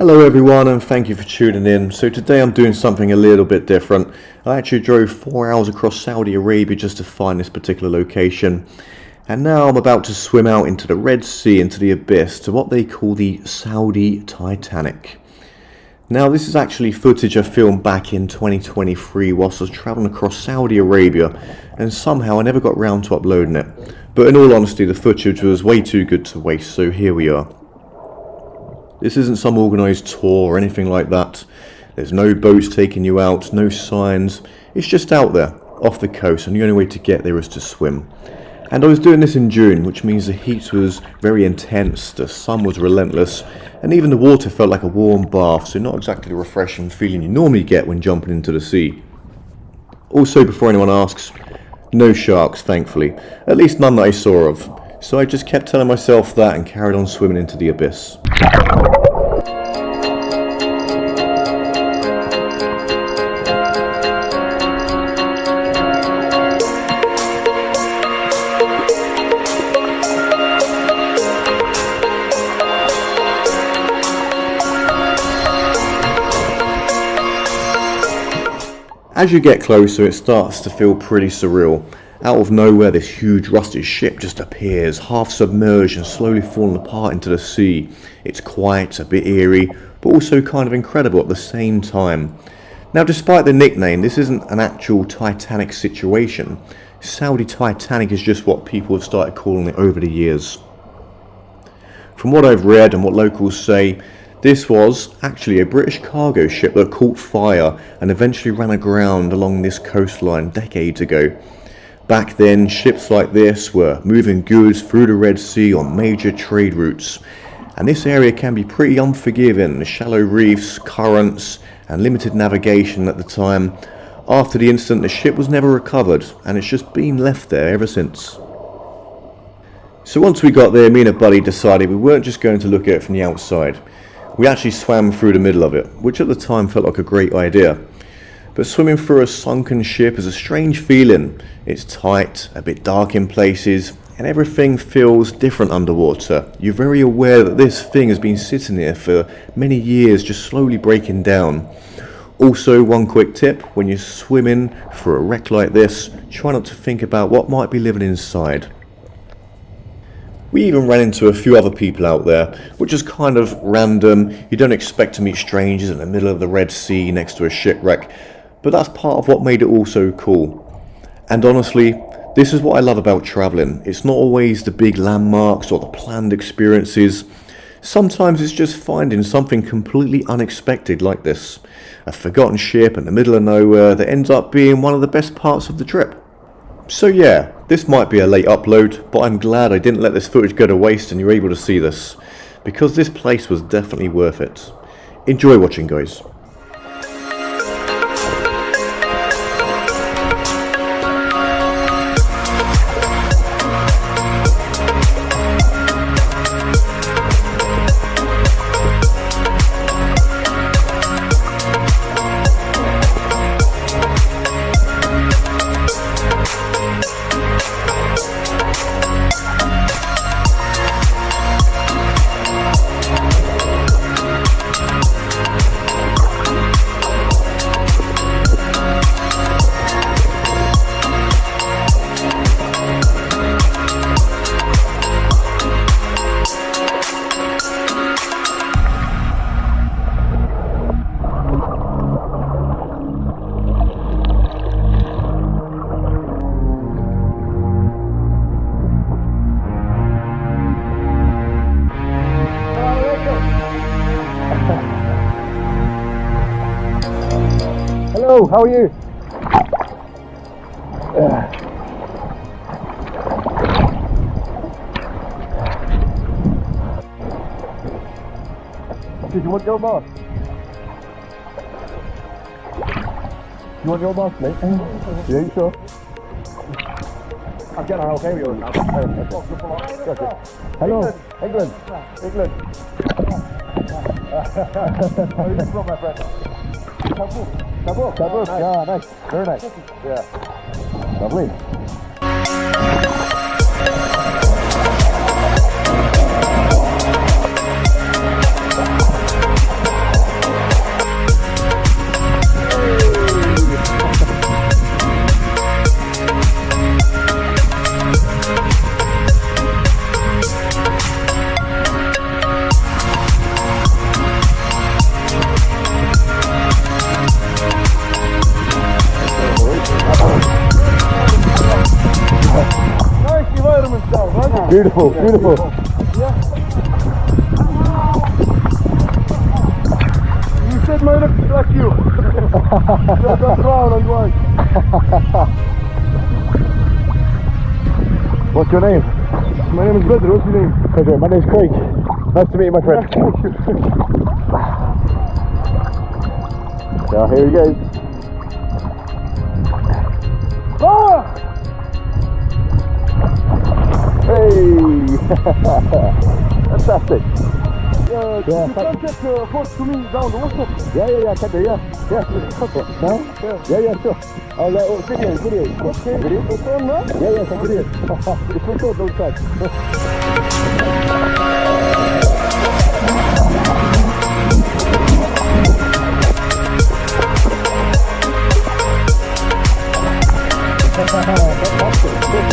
Hello everyone, and thank you for tuning in. So today I'm doing something a little bit different. I actually drove 4 hours across Saudi Arabia just to find this particular location. And now I'm about to swim out into the Red Sea, into the abyss, to what they call the Saudi Titanic. Now this is actually footage I filmed back in 2023 whilst I was travelling across Saudi Arabia, and somehow I never got round to uploading it. But in all honesty, the footage was way too good to waste, so here we are. This isn't some organised tour or anything like that. There's no boats taking you out, no signs. It's just out there, off the coast, and the only way to get there is to swim. And I was doing this in June, which means the heat was very intense, the sun was relentless, and even the water felt like a warm bath, so not exactly the refreshing feeling you normally get when jumping into the sea. Also, before anyone asks, no sharks, thankfully. At least none that I saw of. So I just kept telling myself that and carried on swimming into the abyss. As you get closer, it starts to feel pretty surreal. Out of nowhere, this huge rusted ship just appears, half submerged and slowly falling apart into the sea. It's quiet, a bit eerie, but also kind of incredible at the same time. Now, despite the nickname, this isn't an actual Titanic situation. Saudi Titanic is just what people have started calling it over the years. From what I've read and what locals say, this was actually a British cargo ship that caught fire and eventually ran aground along this coastline decades ago. Back then, ships like this were moving goods through the Red Sea on major trade routes, and this area can be pretty unforgiving. The shallow reefs, currents, and limited navigation at the time. After the incident, the ship was never recovered, and it's just been left there ever since. So once we got there, me and a buddy decided we weren't just going to look at it from the outside. We actually swam through the middle of it, which at the time felt like a great idea. But swimming through a sunken ship is a strange feeling. It's tight, a bit dark in places, and everything feels different underwater. You're very aware that this thing has been sitting there for many years, just slowly breaking down. Also, one quick tip, when you're swimming through a wreck like this, try not to think about what might be living inside. We even ran into a few other people out there, which is kind of random. You don't expect to meet strangers in the middle of the Red Sea next to a shipwreck, but that's part of what made it all so cool. And honestly, this is what I love about travelling. It's not always the big landmarks or the planned experiences. Sometimes it's just finding something completely unexpected like this. A forgotten ship in the middle of nowhere that ends up being one of the best parts of the trip. So yeah, this might be a late upload, but I'm glad I didn't let this footage go to waste and you're able to see this, because this place was definitely worth it. Enjoy watching, guys. Hello, how are you? Did you want your mask? You want your mask, mate? Yeah, you sure? I'm getting okay with yours now. Hello, England. England. How are you from, my friend? Tabuk. Nice. Yeah, nice. Very nice. Yeah. Lovely. Beautiful, beautiful. You said mine looks like you. That's brown and white. What's your name? My name is Bedr. What's your name? Pleasure. My name is Craig. Nice to meet you, my friend. So here he goes. Ah! Hey! Fantastic. You can take boat to me down the water. Yeah, I can do, yeah. Yeah, no? Yeah, sure. I'll video. Okay. Video? It's on now? Yeah, some video. It's on short those sides. Fantastic.